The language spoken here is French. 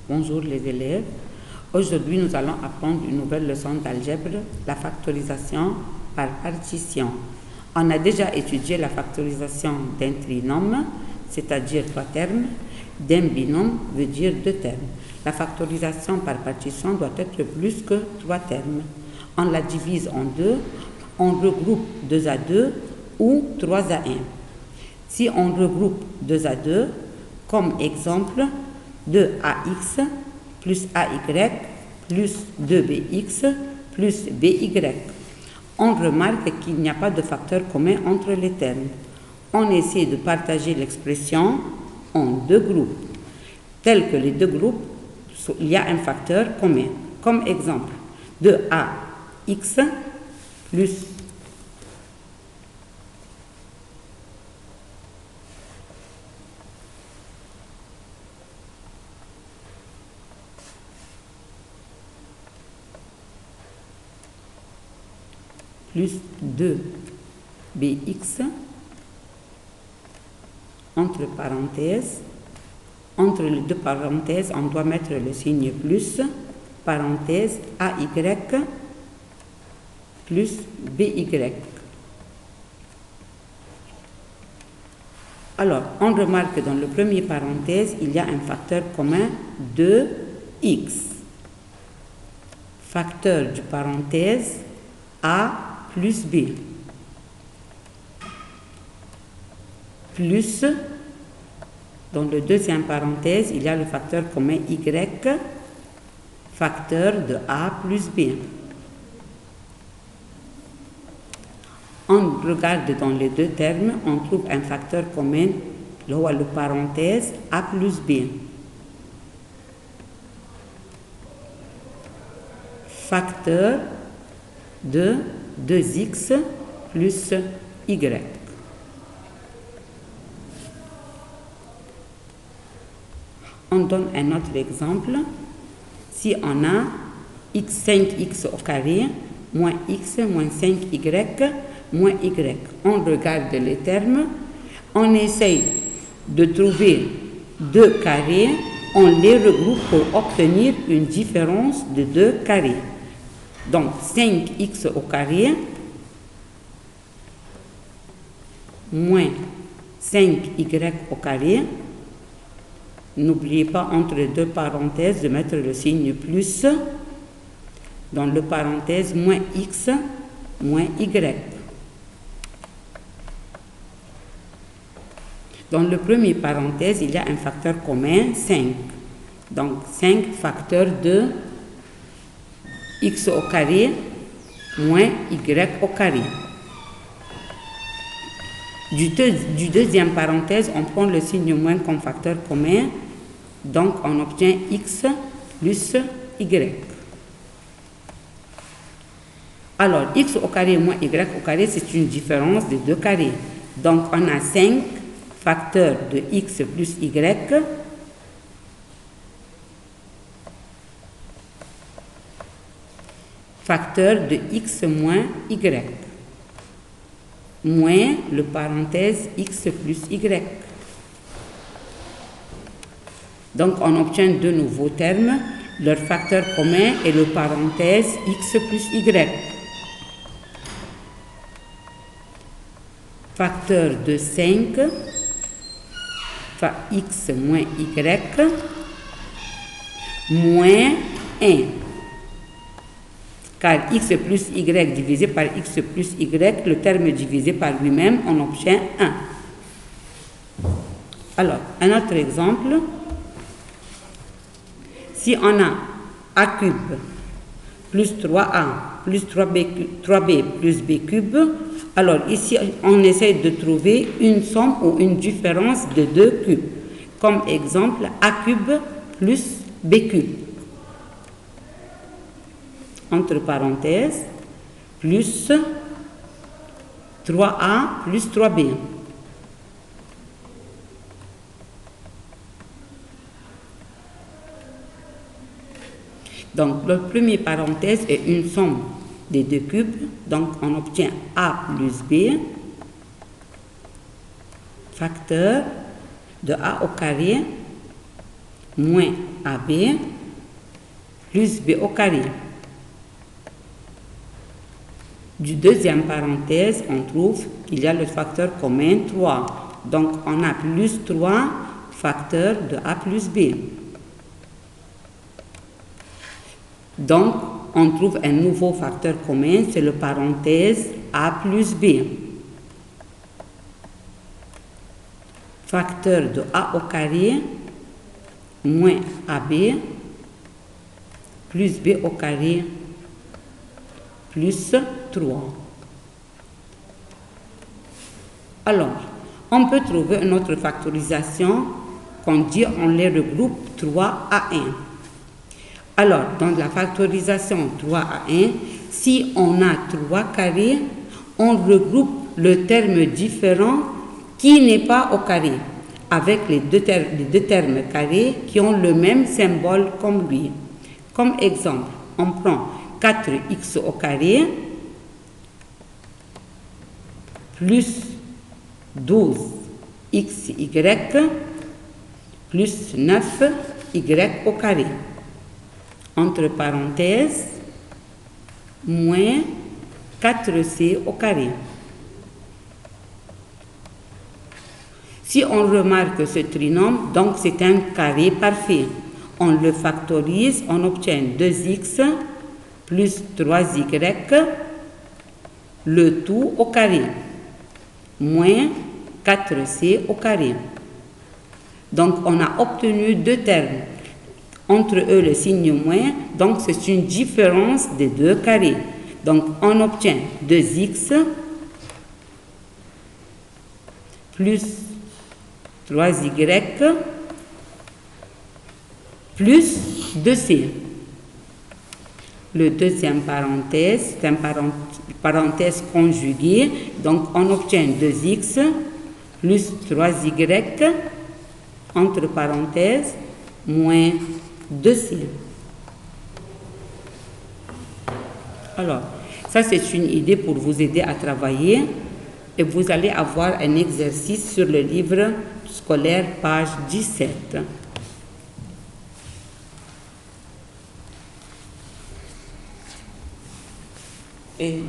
Bonjour les élèves. Aujourd'hui, nous allons apprendre une nouvelle leçon d'algèbre, la factorisation par partition. On a déjà étudié la factorisation d'un trinôme, c'est-à-dire 3 termes, d'un binôme veut dire 2 termes. La factorisation par partition doit être plus que 3 termes. On la divise en 2, on regroupe 2 à 2 ou 3 à 1. Si on regroupe 2 à 2, comme exemple, 2ax plus ay plus 2bx plus by. On remarque qu'il n'y a pas de facteur commun entre les termes. On essaie de partager l'expression en 2 groupes. Tels que les 2 groupes, il y a un facteur commun. Comme exemple, 2ax plus plus 2bx, entre parenthèses. Entre les 2 parenthèses, on doit mettre le signe plus, parenthèse, ay plus by. Alors, on remarque que dans le premier parenthèse, il y a un facteur commun 2x. Facteur du parenthèse a plus b. Plus, dans le deuxième parenthèse, il y a le facteur commun y, facteur de a plus b. On regarde dans les 2 termes, on trouve un facteur commun, le parenthèse a plus b. Facteur de 2x plus y. On donne un autre exemple. Si on a 5x au carré moins x moins 5y moins y. On regarde les termes, on essaye de trouver 2 carrés, on les regroupe pour obtenir une différence de 2 carrés. Donc 5x au carré moins 5y au carré. N'oubliez pas entre les 2 parenthèses de mettre le signe plus. Dans le parenthèse moins x moins y. Dans le premier parenthèse, il y a un facteur commun 5. Donc 5 facteur de x au carré moins y au carré. Du deuxième parenthèse, on prend le signe moins comme facteur commun, donc on obtient x plus y. Alors, x au carré moins y au carré, c'est une différence de 2 carrés. Donc, on a 5 facteurs de x plus y facteur de x moins y, moins le parenthèse x plus y. Donc, on obtient 2 nouveaux termes. Leur facteur commun est le parenthèse x plus y. Facteur de 5, x moins y, moins 1. Car x plus y divisé par x plus y, le terme divisé par lui-même, on obtient 1. Alors, un autre exemple. Si on a a cube plus 3a plus 3b plus b cube, alors ici, on essaie de trouver une somme ou une différence de 2 cubes. Comme exemple, a cube plus b cube. Entre parenthèses, plus 3a plus 3b. Donc, le premier parenthèse est une somme des 2 cubes. Donc, on obtient a plus b, facteur de a au carré moins AB plus B au carré. Du deuxième parenthèse, on trouve qu'il y a le facteur commun 3. Donc, on a plus 3 facteurs de A plus B. Donc, on trouve un nouveau facteur commun, c'est le parenthèse A plus B. Facteur de A au carré moins AB plus B au carré plus 3. Alors, on peut trouver une autre factorisation qu'on dit on les regroupe 3 à 1. Alors, dans la factorisation 3 à 1, si on a 3 carrés, on regroupe le terme différent qui n'est pas au carré, avec les deux termes carrés qui ont le même symbole comme lui. Comme exemple, on prend 4x au carré plus 12xy plus 9y au carré. Entre parenthèses, moins 4c au carré. Si on remarque ce trinôme, donc c'est un carré parfait. On le factorise, on obtient 2x plus 3y, le tout au carré, moins 4c au carré. Donc on a obtenu deux termes. Entre eux le signe moins, donc c'est une différence des deux carrés. Donc on obtient 2x plus 3y plus 2c. Le deuxième parenthèse, c'est une parenthèse conjuguée, donc on obtient 2x plus 3y, entre parenthèses, moins 2c. Alors, ça c'est une idée pour vous aider à travailler et vous allez avoir un exercice sur le livre scolaire, page 17. Et